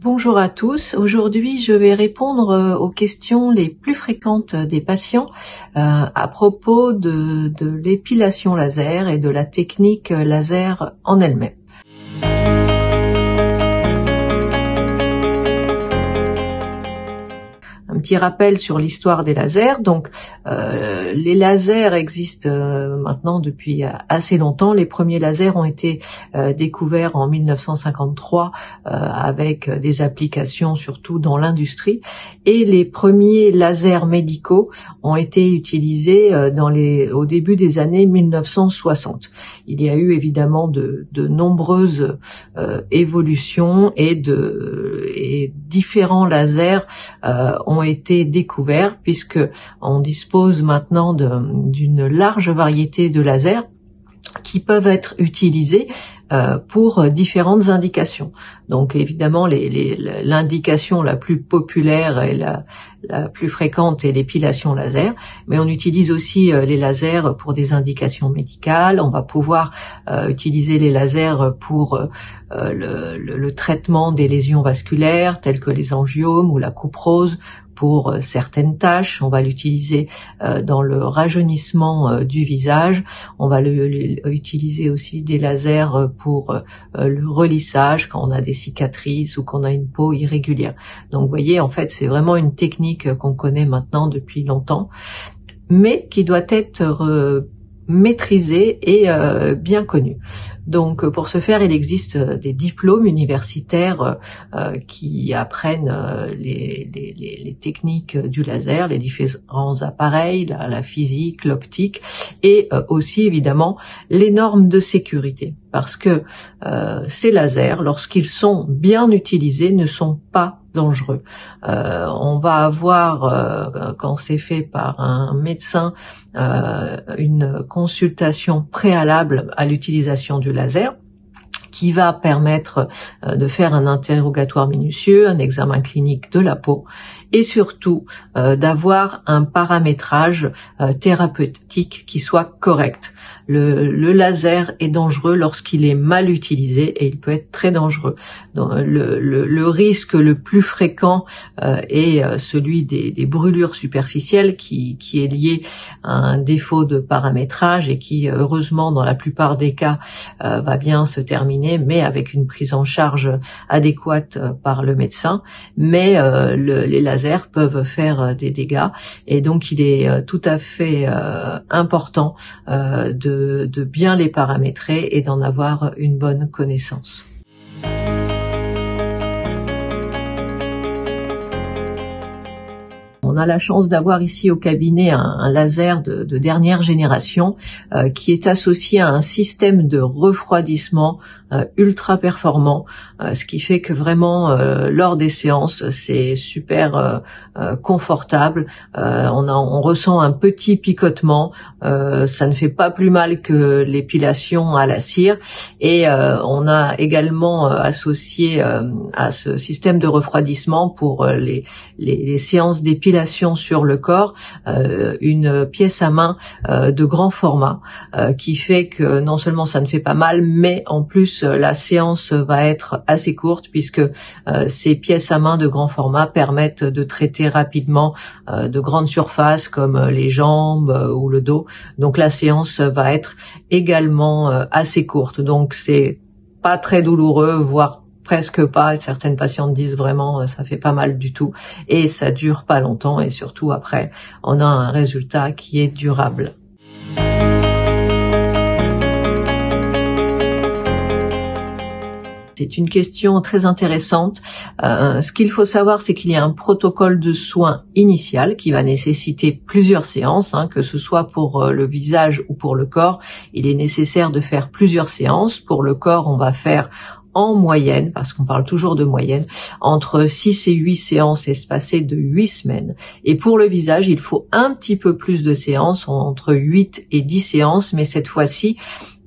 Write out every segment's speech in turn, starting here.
Bonjour à tous. Aujourd'hui, je vais répondre aux questions les plus fréquentes des patients à propos de l'épilation laser et de la technique laser en elle-même. Un petit rappel sur l'histoire des lasers. Donc, les lasers existent maintenant depuis assez longtemps. Les premiers lasers ont été découverts en 1953 avec des applications surtout dans l'industrie. Et les premiers lasers médicaux ont été utilisés au début des années 1960. Il y a eu évidemment de nombreuses évolutions et différents lasers ont été découverts, puisque on dispose maintenant d'une large variété de lasers qui peuvent être utilisés pour différentes indications. Donc évidemment, l'indication la plus populaire et la plus fréquente est l'épilation laser, mais on utilise aussi les lasers pour des indications médicales. On va pouvoir utiliser les lasers pour le traitement des lésions vasculaires telles que les angiomes ou la coupe rose. Pour certaines tâches, on va l'utiliser dans le rajeunissement du visage. On va utiliser aussi des lasers pour le relissage quand on a des cicatrices ou qu'on a une peau irrégulière. Donc vous voyez, en fait, c'est vraiment une technique qu'on connaît maintenant depuis longtemps, mais qui doit être maîtrisée et bien connue. Donc pour ce faire, il existe des diplômes universitaires qui apprennent les techniques du laser, les différents appareils, la physique, l'optique, et aussi évidemment les normes de sécurité, parce que ces lasers, lorsqu'ils sont bien utilisés, ne sont pas dangereux. On va avoir, quand c'est fait par un médecin, une consultation préalable à l'utilisation du laser, qui va permettre de faire un interrogatoire minutieux, un examen clinique de la peau, et surtout d'avoir un paramétrage thérapeutique qui soit correct. Le laser est dangereux lorsqu'il est mal utilisé, et il peut être très dangereux. Donc, le risque le plus fréquent est celui des brûlures superficielles qui est lié à un défaut de paramétrage et qui, heureusement, dans la plupart des cas, va bien se terminer, mais avec une prise en charge adéquate par le médecin. Mais les lasers peuvent faire des dégâts, et donc il est tout à fait important de bien les paramétrer et d'en avoir une bonne connaissance. On a la chance d'avoir ici au cabinet un laser de dernière génération qui est associé à un système de refroidissement ultra performant, ce qui fait que vraiment lors des séances c'est super confortable. On ressent un petit picotement, ça ne fait pas plus mal que l'épilation à la cire, et on a également associé à ce système de refroidissement pour les séances d'épilation sur le corps une pièce à main de grand format qui fait que non seulement ça ne fait pas mal, mais en plus la séance va être assez courte, puisque ces pièces à main de grand format permettent de traiter rapidement de grandes surfaces comme les jambes ou le dos. Donc la séance va être également assez courte. Donc c'est pas très douloureux, voire presque pas. Certaines patientes disent vraiment ça fait pas mal du tout, et ça dure pas longtemps, et surtout après on a un résultat qui est durable. C'est une question très intéressante. Ce qu'il faut savoir, c'est qu'il y a un protocole de soins initial qui va nécessiter plusieurs séances, que ce soit pour le visage ou pour le corps. Il est nécessaire de faire plusieurs séances. Pour le corps, on va faire en moyenne, parce qu'on parle toujours de moyenne, entre 6 et 8 séances espacées de 8 semaines. Et pour le visage, il faut un petit peu plus de séances, entre 8 et 10 séances, mais cette fois-ci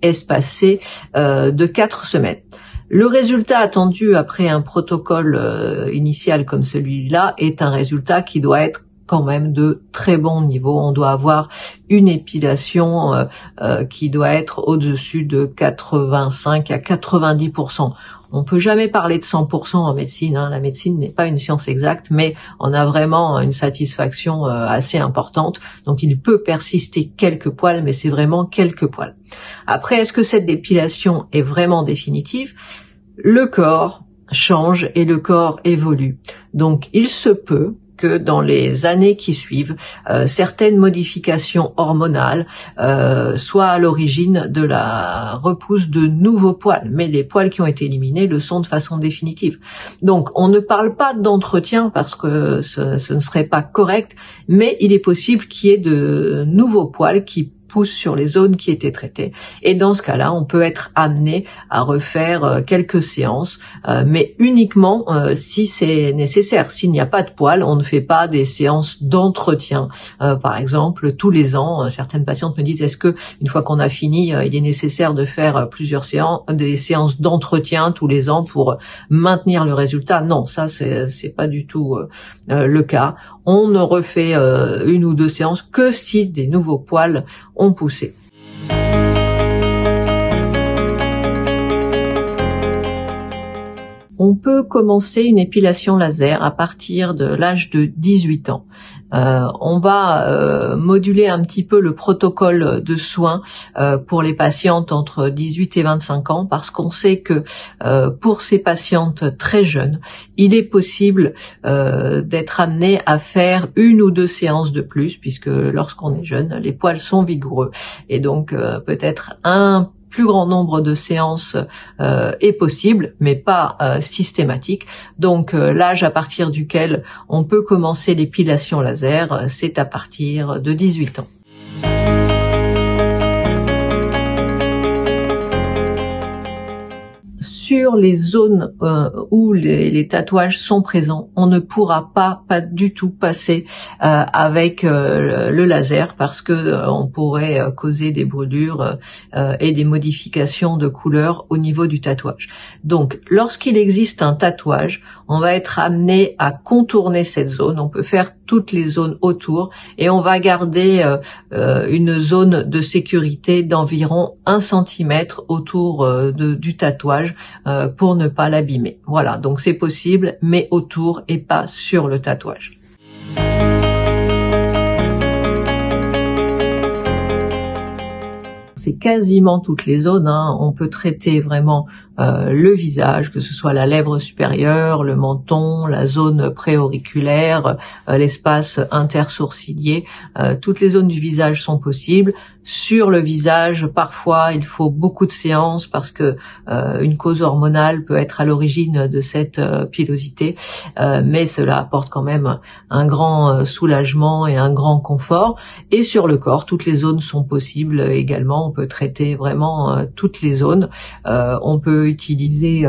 espacées de 4 semaines. Le résultat attendu après un protocole initial comme celui-là est un résultat qui doit être quand même de très bon niveau. On doit avoir une épilation qui doit être au-dessus de 85 à 90%. On peut jamais parler de 100% en médecine, hein. La médecine n'est pas une science exacte, mais on a vraiment une satisfaction assez importante. Donc il peut persister quelques poils, mais c'est vraiment quelques poils. Après, est-ce que cette dépilation est vraiment définitive? Le corps change et le corps évolue. Donc il se peut que dans les années qui suivent, certaines modifications hormonales soient à l'origine de la repousse de nouveaux poils. Mais les poils qui ont été éliminés le sont de façon définitive. Donc on ne parle pas d'entretien parce que ce ne serait pas correct, mais il est possible qu'il y ait de nouveaux poils qui pousse sur les zones qui étaient traitées. Et dans ce cas-là, on peut être amené à refaire quelques séances, mais uniquement si c'est nécessaire. S'il n'y a pas de poils, on ne fait pas des séances d'entretien. Par exemple, tous les ans, certaines patientes me disent, est-ce que une fois qu'on a fini, il est nécessaire de faire plusieurs séances, des séances d'entretien tous les ans pour maintenir le résultat? Non, ça c'est pas du tout le cas. On ne refait une ou deux séances que si des nouveaux poils ont poussé. On peut commencer une épilation laser à partir de l'âge de 18 ans. On va moduler un petit peu le protocole de soins pour les patientes entre 18 et 25 ans parce qu'on sait que pour ces patientes très jeunes, il est possible d'être amené à faire une ou deux séances de plus puisque lorsqu'on est jeune, les poils sont vigoureux et donc peut-être un plus grand nombre de séances est possible, mais pas systématique. Donc l'âge à partir duquel on peut commencer l'épilation laser, c'est à partir de 18 ans. Sur les zones où les tatouages sont présents, on ne pourra pas du tout passer avec le laser parce que on pourrait causer des brûlures et des modifications de couleur au niveau du tatouage. Donc, lorsqu'il existe un tatouage, on va être amené à contourner cette zone. On peut faire toutes les zones autour et on va garder une zone de sécurité d'environ 1 cm autour du tatouage pour ne pas l'abîmer. Voilà, donc c'est possible, mais autour et pas sur le tatouage. C'est quasiment toutes les zones, hein. On peut traiter vraiment le visage, que ce soit la lèvre supérieure, le menton, la zone préauriculaire, l'espace intersourcilier. Toutes les zones du visage sont possibles. Sur le visage, parfois, il faut beaucoup de séances parce que une cause hormonale peut être à l'origine de cette pilosité, mais cela apporte quand même un grand soulagement et un grand confort. Et sur le corps, toutes les zones sont possibles également. On peut traiter vraiment toutes les zones. On peut utiliser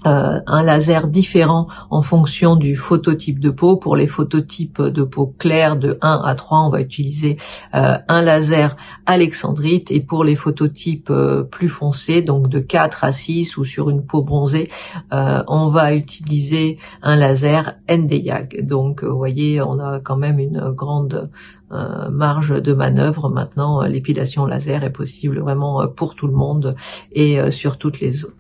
un laser différent en fonction du phototype de peau. Pour les phototypes de peau claire de 1 à 3, on va utiliser un laser alexandrite, et pour les phototypes plus foncés, donc de 4 à 6 ou sur une peau bronzée, on va utiliser un laser Nd:YAG. Donc vous voyez, on a quand même une grande marge de manœuvre. Maintenant, l'épilation laser est possible vraiment pour tout le monde et sur toutes les zones.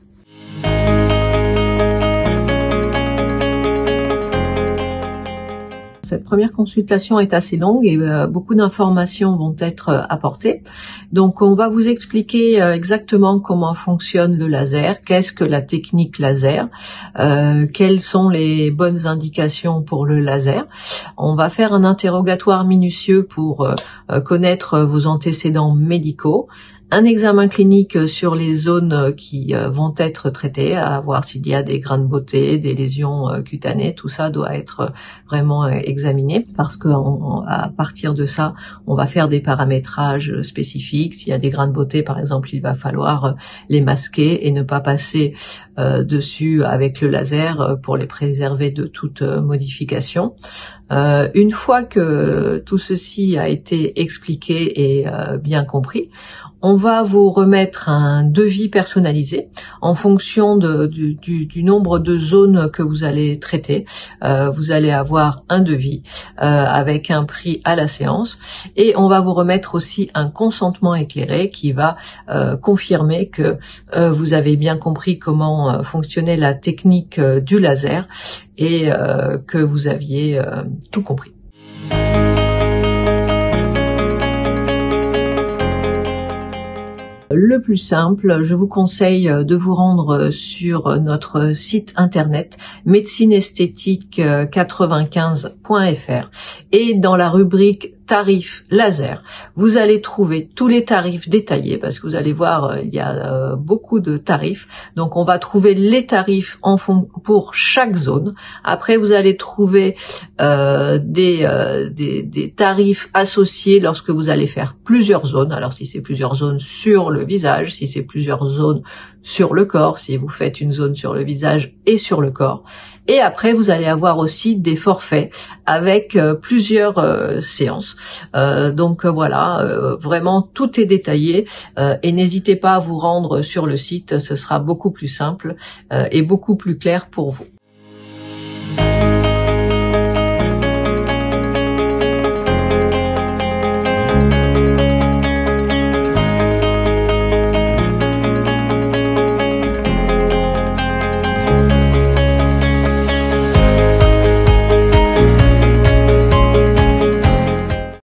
Cette première consultation est assez longue et beaucoup d'informations vont être apportées. Donc on va vous expliquer exactement comment fonctionne le laser, qu'est-ce que la technique laser, quelles sont les bonnes indications pour le laser. On va faire un interrogatoire minutieux pour connaître vos antécédents médicaux. Un examen clinique sur les zones qui vont être traitées, à voir s'il y a des grains de beauté, des lésions cutanées, tout ça doit être vraiment examiné parce que à partir de ça, on va faire des paramétrages spécifiques. S'il y a des grains de beauté, par exemple, il va falloir les masquer et ne pas passer dessus avec le laser pour les préserver de toute modification. Une fois que tout ceci a été expliqué et bien compris, On va vous remettre un devis personnalisé en fonction du nombre de zones que vous allez traiter. Vous allez avoir un devis avec un prix à la séance, et on va vous remettre aussi un consentement éclairé qui va confirmer que vous avez bien compris comment fonctionnait la technique du laser et que vous aviez tout compris. Le plus simple, je vous conseille de vous rendre sur notre site internet médecinesthétique95.fr et dans la rubrique tarifs laser, vous allez trouver tous les tarifs détaillés parce que vous allez voir, il y a beaucoup de tarifs. Donc on va trouver les tarifs pour chaque zone. Après vous allez trouver des tarifs associés lorsque vous allez faire plusieurs zones. Alors si c'est plusieurs zones sur le visage, si c'est plusieurs zones sur le corps, si vous faites une zone sur le visage et sur le corps. Et après, vous allez avoir aussi des forfaits avec plusieurs séances. Donc voilà, vraiment tout est détaillé. Et n'hésitez pas à vous rendre sur le site, ce sera beaucoup plus simple et beaucoup plus clair pour vous.